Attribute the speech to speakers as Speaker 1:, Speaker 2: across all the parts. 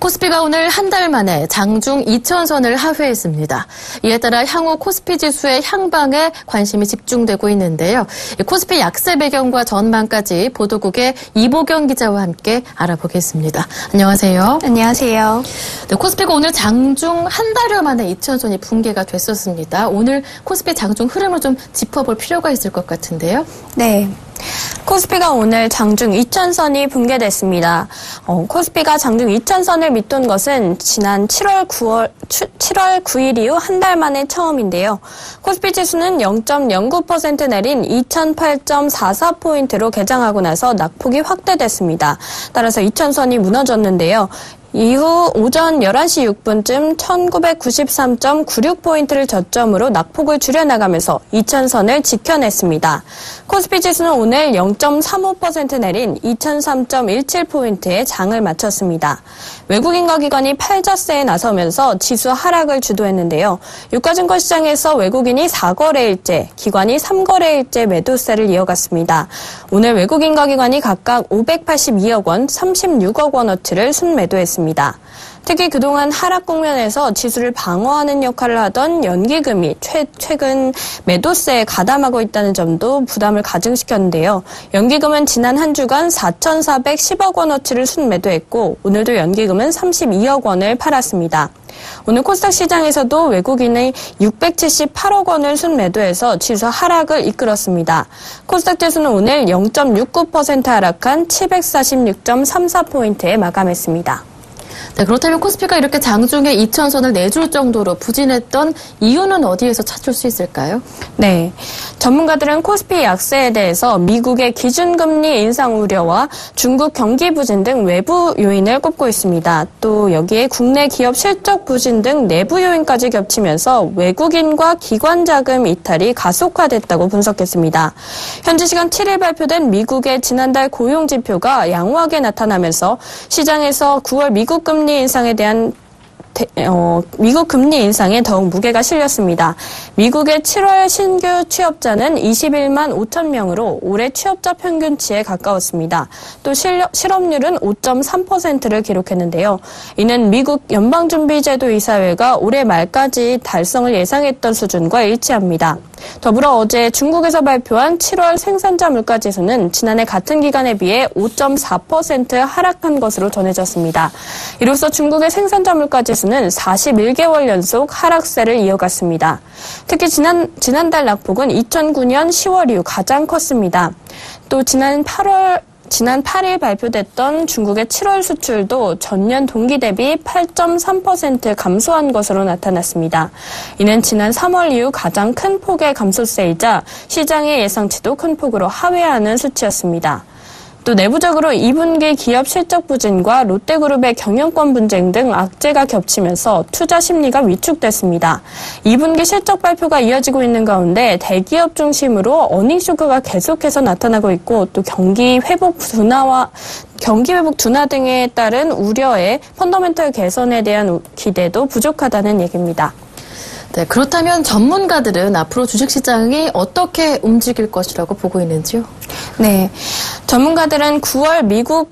Speaker 1: 코스피가 오늘 한 달 만에 장중 2,000선을 하회했습니다. 이에 따라 향후 코스피 지수의 향방에 관심이 집중되고 있는데요. 코스피 약세 배경과 전망까지 보도국의 이보경 기자와 함께 알아보겠습니다. 안녕하세요.
Speaker 2: 안녕하세요.
Speaker 1: 네, 코스피가 오늘 장중 한 달여 만에 2,000선이 붕괴가 됐었습니다. 오늘 코스피 장중 흐름을 좀 짚어볼 필요가 있을 것 같은데요.
Speaker 2: 네. 코스피가 오늘 장중 2,000선이 붕괴됐습니다. 코스피가 장중 2,000선을 밑돈 것은 지난 7월 9일 이후 한 달 만에 처음인데요. 코스피 지수는 0.09% 내린 2008.44포인트로 개장하고 나서 낙폭이 확대됐습니다. 따라서 2,000선이 무너졌는데요. 이후 오전 11시 6분쯤 1993.96포인트를 저점으로 낙폭을 줄여나가면서 2,000선을 지켜냈습니다. 코스피 지수는 오늘 0.35% 내린 2003.17포인트에 장을 마쳤습니다. 외국인과 기관이 팔자세에 나서면서 지수 하락을 주도했는데요. 유가증권 시장에서 외국인이 4거래일째, 기관이 3거래일째 매도세를 이어갔습니다. 오늘 외국인과 기관이 각각 582억 원, 36억 원어치를 순매도했습니다. 특히 그동안 하락 국면에서 지수를 방어하는 역할을 하던 연기금이 최근 매도세에 가담하고 있다는 점도 부담을 가중시켰는데요. 연기금은 지난 한 주간 4,410억 원어치를 순매도했고 오늘도 연기금은 32억 원을 팔았습니다. 오늘 코스닥 시장에서도 외국인의 678억 원을 순매도해서 지수 하락을 이끌었습니다. 코스닥 지수는 오늘 0.69% 하락한 746.34포인트에 마감했습니다.
Speaker 1: 네, 그렇다면 코스피가 이렇게 장중에 2,000선을 내줄 정도로 부진했던 이유는 어디에서 찾을 수 있을까요?
Speaker 2: 네, 전문가들은 코스피 약세에 대해서 미국의 기준금리 인상 우려와 중국 경기 부진 등 외부 요인을 꼽고 있습니다. 또 여기에 국내 기업 실적 부진 등 내부 요인까지 겹치면서 외국인과 기관 자금 이탈이 가속화됐다고 분석했습니다. 현지 시간 7일 발표된 미국의 지난달 고용 지표가 양호하게 나타나면서 시장에서 9월 미국 금리 인상에 대한 미국 금리 인상에 더욱 무게가 실렸습니다. 미국의 7월 신규 취업자는 21만 5천 명으로 올해 취업자 평균치에 가까웠습니다. 또 실업률은 5.3%를 기록했는데요. 이는 미국 연방준비제도 이사회가 올해 말까지 달성을 예상했던 수준과 일치합니다. 더불어 어제 중국에서 발표한 7월 생산자 물가지수는 지난해 같은 기간에 비해 5.4% 하락한 것으로 전해졌습니다. 이로써 중국의 생산자 물가지수는 41개월 연속 하락세를 이어갔습니다. 특히 지난달 낙폭은 2009년 10월 이후 가장 컸습니다. 또 지난 8일 발표됐던 중국의 7월 수출도 전년 동기 대비 8.3% 감소한 것으로 나타났습니다. 이는 지난 3월 이후 가장 큰 폭의 감소세이자 시장의 예상치도 큰 폭으로 하회하는 수치였습니다. 또 내부적으로 2분기 기업 실적 부진과 롯데그룹의 경영권 분쟁 등 악재가 겹치면서 투자 심리가 위축됐습니다. 2분기 실적 발표가 이어지고 있는 가운데 대기업 중심으로 어닝 쇼크가 계속해서 나타나고 있고 또 경기 회복 둔화 등에 따른 우려에 펀더멘털 개선에 대한 기대도 부족하다는 얘기입니다.
Speaker 1: 네, 그렇다면 전문가들은 앞으로 주식시장이 어떻게 움직일 것이라고 보고 있는지요?
Speaker 2: 네, 전문가들은 9월 미국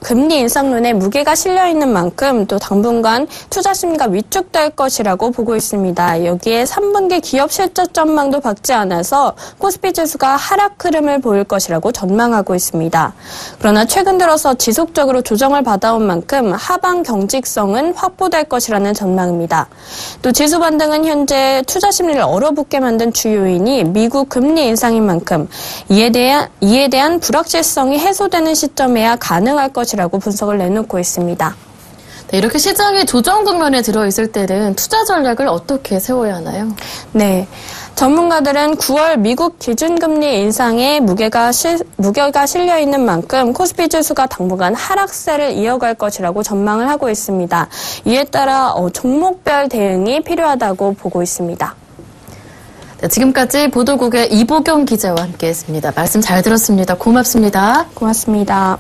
Speaker 2: 금리 인상론에 무게가 실려있는 만큼 또 당분간 투자 심리가 위축될 것이라고 보고 있습니다. 여기에 3분기 기업 실적 전망도 밝지 않아서 코스피 지수가 하락 흐름을 보일 것이라고 전망하고 있습니다. 그러나 최근 들어서 지속적으로 조정을 받아온 만큼 하방 경직성은 확보될 것이라는 전망입니다. 또 지수 반등은 현재 투자 심리를 얼어붙게 만든 주요인이 미국 금리 인상인 만큼 이에 대한 불확실성이 해소되는 시점에야 가능할 것이라고 분석을 내놓고 있습니다.
Speaker 1: 네, 이렇게 시장이 조정 국면에 들어있을 때는 투자 전략을 어떻게 세워야 하나요?
Speaker 2: 네, 전문가들은 9월 미국 기준금리 인상에 무게가 실려있는 만큼 코스피 지수가 당분간 하락세를 이어갈 것이라고 전망을 하고 있습니다. 이에 따라 종목별 대응이 필요하다고 보고 있습니다.
Speaker 1: 네, 지금까지 보도국의 이보경 기자와 함께했습니다. 말씀 잘 들었습니다. 고맙습니다.
Speaker 2: 고맙습니다.